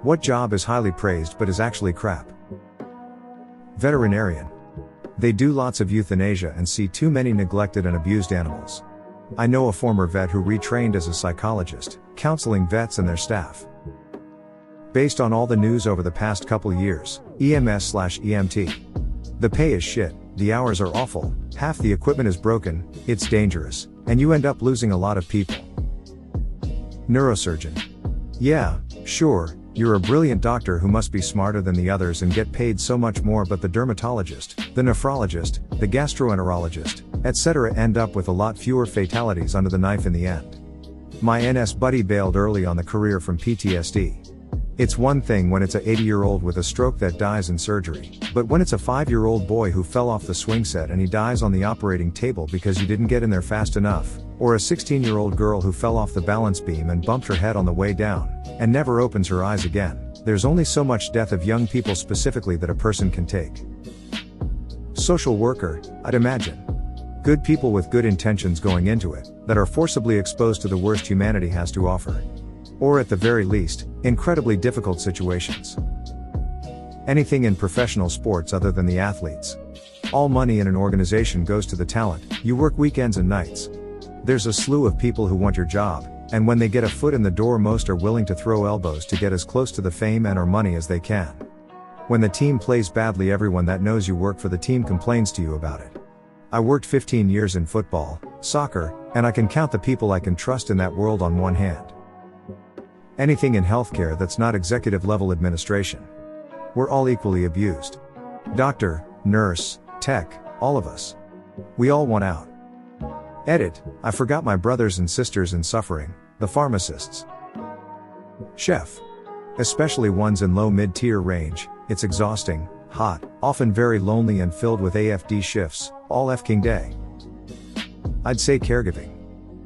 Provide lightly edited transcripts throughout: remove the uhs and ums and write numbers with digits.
What job is highly praised but is actually crap? Veterinarian. They do lots of euthanasia and see too many neglected and abused animals. I know a former vet who retrained as a psychologist, counseling vets and their staff. Based on all the news over the past couple years, EMS/EMT. The pay is shit, the hours are awful, half the equipment is broken, it's dangerous, and you end up losing a lot of people. Neurosurgeon. Yeah, sure, you're a brilliant doctor who must be smarter than the others and get paid so much more, but the dermatologist, the nephrologist, the gastroenterologist, etc. end up with a lot fewer fatalities under the knife in the end. My NS buddy bailed early on the career from PTSD. It's one thing when it's a 80-year-old with a stroke that dies in surgery, but when it's a 5-year-old boy who fell off the swing set and he dies on the operating table because you didn't get in there fast enough, or a 16-year-old girl who fell off the balance beam and bumped her head on the way down, and never opens her eyes again, there's only so much death of young people specifically that a person can take. Social worker, I'd imagine. Good people with good intentions going into it, that are forcibly exposed to the worst humanity has to offer. Or at the very least, incredibly difficult situations. Anything in professional sports other than the athletes. All money in an organization goes to the talent, you work weekends and nights. There's a slew of people who want your job, and when they get a foot in the door most are willing to throw elbows to get as close to the fame and or money as they can. When the team plays badly, everyone that knows you work for the team complains to you about it. I worked 15 years in football, soccer, and I can count the people I can trust in that world on one hand. Anything in healthcare that's not executive level administration. We're all equally abused. Doctor, nurse, tech, all of us. We all want out. Edit, I forgot my brothers and sisters in suffering, the pharmacists. Chef. Especially ones in low mid-tier range, it's exhausting, hot, often very lonely and filled with AFD shifts, all f-king day. I'd say caregiving.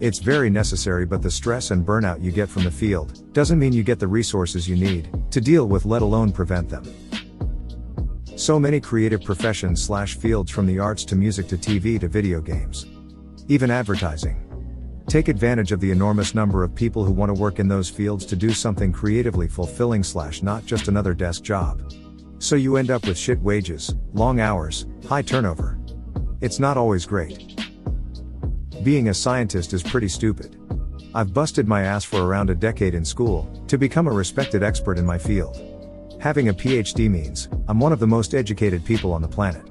It's very necessary, but the stress and burnout you get from the field doesn't mean you get the resources you need to deal with, let alone prevent them. So many creative professions/fields, from the arts to music to TV to video games. Even advertising. Take advantage of the enormous number of people who want to work in those fields to do something creatively fulfilling / not just another desk job. So you end up with shit wages, long hours, high turnover. It's not always great. Being a scientist is pretty stupid. I've busted my ass for around a decade in school to become a respected expert in my field. Having a PhD means I'm one of the most educated people on the planet.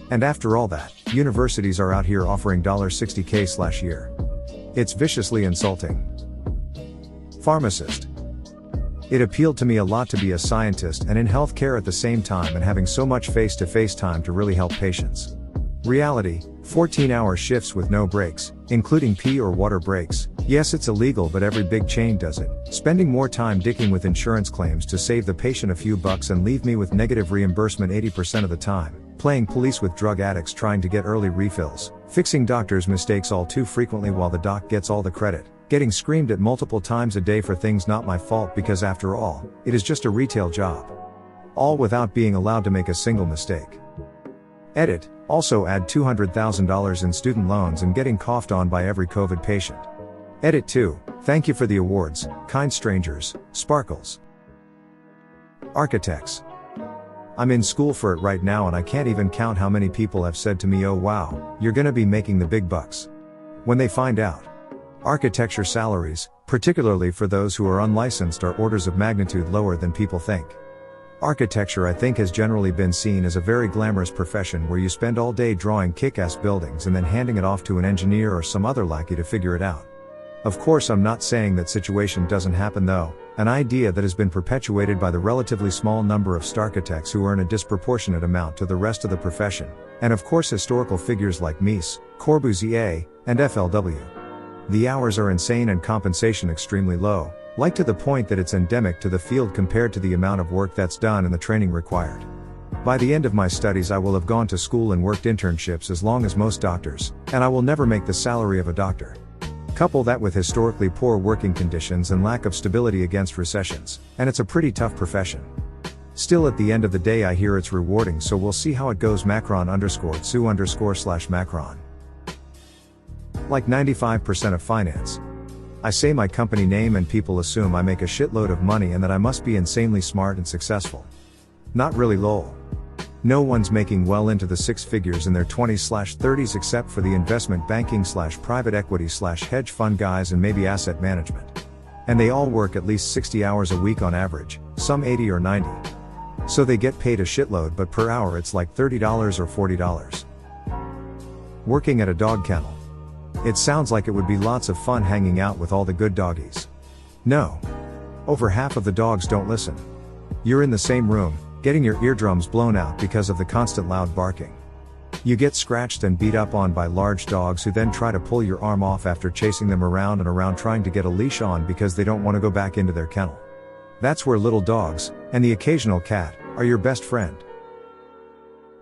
And after all that, universities are out here offering $60K/year. It's viciously insulting. Pharmacist. It appealed to me a lot to be a scientist and in healthcare at the same time, and having so much face-to-face time to really help patients. Reality, 14-hour shifts with no breaks, including pee or water breaks. Yes, it's illegal, but every big chain does it. Spending more time dicking with insurance claims to save the patient a few bucks and leave me with negative reimbursement 80% of the time. Playing police with drug addicts trying to get early refills. Fixing doctors' mistakes all too frequently while the doc gets all the credit. Getting screamed at multiple times a day for things not my fault, because after all, it is just a retail job. All without being allowed to make a single mistake. Edit, also add $200,000 in student loans and getting coughed on by every COVID patient. Edit 2, thank you for the awards, kind strangers, sparkles. Architects. I'm in school for it right now and I can't even count how many people have said to me, oh wow, you're gonna be making the big bucks when they find out. Architecture salaries, particularly for those who are unlicensed, are orders of magnitude lower than people think. Architecture, I think, has generally been seen as a very glamorous profession where you spend all day drawing kick-ass buildings and then handing it off to an engineer or some other lackey to figure it out. Of course, I'm not saying that situation doesn't happen though, an idea that has been perpetuated by the relatively small number of starchitects who earn a disproportionate amount to the rest of the profession, and of course historical figures like Mies, Corbusier, and FLW. The hours are insane and compensation extremely low, like to the point that it's endemic to the field compared to the amount of work that's done and the training required. By the end of my studies I will have gone to school and worked internships as long as most doctors, and I will never make the salary of a doctor. Couple that with historically poor working conditions and lack of stability against recessions, and it's a pretty tough profession. Still, at the end of the day I hear it's rewarding, so we'll see how it goes. Macron_Tsu_Macron. Like 95% of finance. I say my company name and people assume I make a shitload of money and that I must be insanely smart and successful. Not really lol. No one's making well into the six figures in their 20s/30s except for the investment banking/private equity/hedge fund guys and maybe asset management. And they all work at least 60 hours a week on average, some 80 or 90. So they get paid a shitload, but per hour it's like $30 or $40. Working at a dog kennel. It sounds like it would be lots of fun hanging out with all the good doggies. No. Over half of the dogs don't listen. You're in the same room, getting your eardrums blown out because of the constant loud barking. You get scratched and beat up on by large dogs who then try to pull your arm off after chasing them around and around trying to get a leash on because they don't want to go back into their kennel. That's where little dogs, and the occasional cat, are your best friend.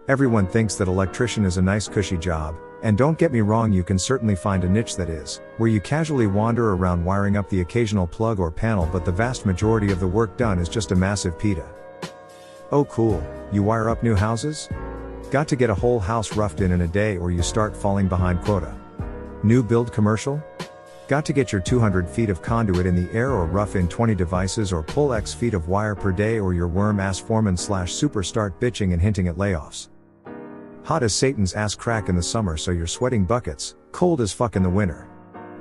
Everyone thinks that electrician is a nice cushy job, and don't get me wrong, you can certainly find a niche that is, where you casually wander around wiring up the occasional plug or panel, but the vast majority of the work done is just a massive PITA. Oh cool, you wire up new houses? Got to get a whole house roughed in a day or you start falling behind quota. New build commercial? Got to get your 200 feet of conduit in the air or rough in 20 devices or pull X feet of wire per day or your worm ass foreman/super start bitching and hinting at layoffs. Hot as Satan's ass crack in the summer so you're sweating buckets, cold as fuck in the winter.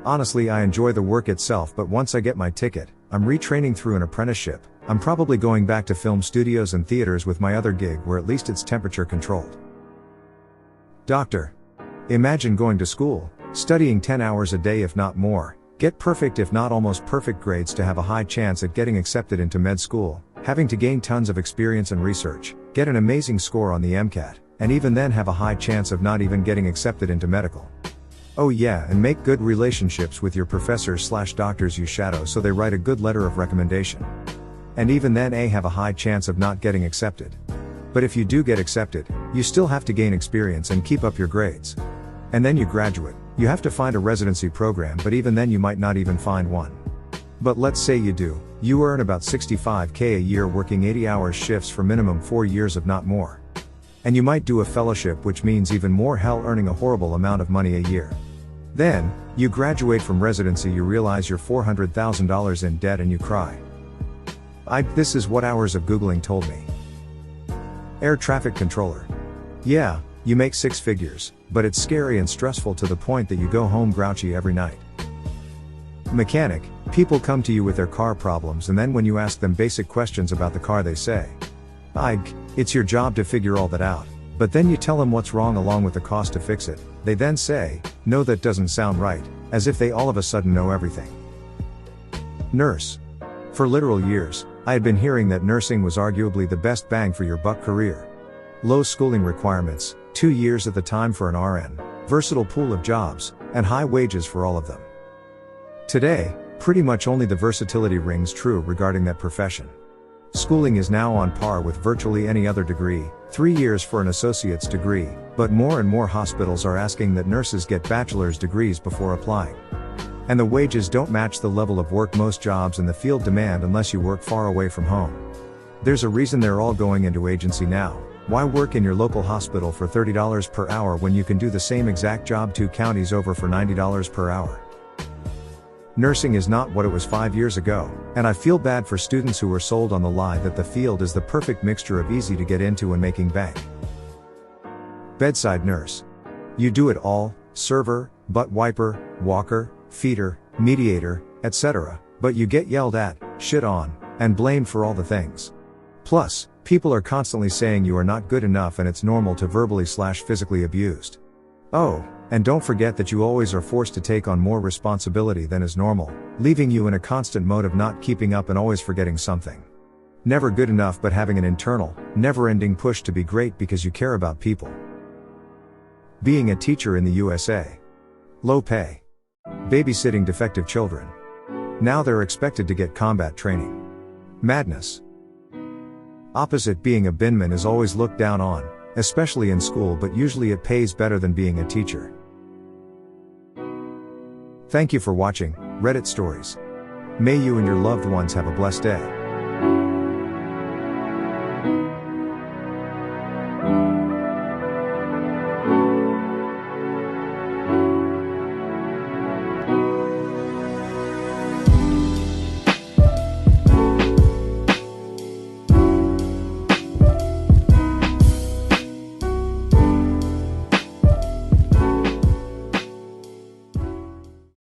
Honestly, I enjoy the work itself, but once I get my ticket, I'm retraining through an apprenticeship. I'm probably going back to film studios and theaters with my other gig where at least it's temperature controlled. Doctor. Imagine going to school, studying 10 hours a day if not more, get perfect if not almost perfect grades to have a high chance at getting accepted into med school, having to gain tons of experience and research, get an amazing score on the MCAT, and even then have a high chance of not even getting accepted into medical. Oh yeah, and make good relationships with your professors/doctors you shadow so they write a good letter of recommendation. And even then have a high chance of not getting accepted. But if you do get accepted, you still have to gain experience and keep up your grades. And then you graduate, you have to find a residency program, but even then you might not even find one. But let's say you do, you earn about $65K a year working 80-hour shifts for minimum 4 years if not more. And you might do a fellowship, which means even more hell, earning a horrible amount of money a year. Then, you graduate from residency, you realize you're $400,000 in debt and you cry. This is what hours of Googling told me. Air traffic controller. Yeah, you make six figures, but it's scary and stressful to the point that you go home grouchy every night. Mechanic. People come to you with their car problems, and then when you ask them basic questions about the car they say, it's your job to figure all that out. But then you tell them what's wrong along with the cost to fix it. They then say, no, that doesn't sound right, as if they all of a sudden know everything. Nurse. For literal years, I had been hearing that nursing was arguably the best bang for your buck career. Low schooling requirements, 2 years at the time for an RN, versatile pool of jobs, and high wages for all of them. Today, pretty much only the versatility rings true regarding that profession. Schooling is now on par with virtually any other degree, 3 years for an associate's degree, but more and more hospitals are asking that nurses get bachelor's degrees before applying. And the wages don't match the level of work most jobs in the field demand unless you work far away from home. There's a reason they're all going into agency now. Why work in your local hospital for $30 per hour when you can do the same exact job 2 counties over for $90 per hour? Nursing is not what it was 5 years ago, and I feel bad for students who were sold on the lie that the field is the perfect mixture of easy to get into and making bank. Bedside nurse. You do it all, server, butt wiper, walker, feeder, mediator, etc., but you get yelled at, shit on, and blamed for all the things. Plus, people are constantly saying you are not good enough and it's normal to verbally/physically abused. Oh, and don't forget that you always are forced to take on more responsibility than is normal, leaving you in a constant mode of not keeping up and always forgetting something. Never good enough, but having an internal, never-ending push to be great because you care about people. Being a teacher in the USA. Low pay. Babysitting defective children. Now they're expected to get combat training. Madness. Opposite, being a binman is always looked down on, especially in school, but usually it pays better than being a teacher. Thank you for watching Reddit Stories. May you and your loved ones have a blessed day.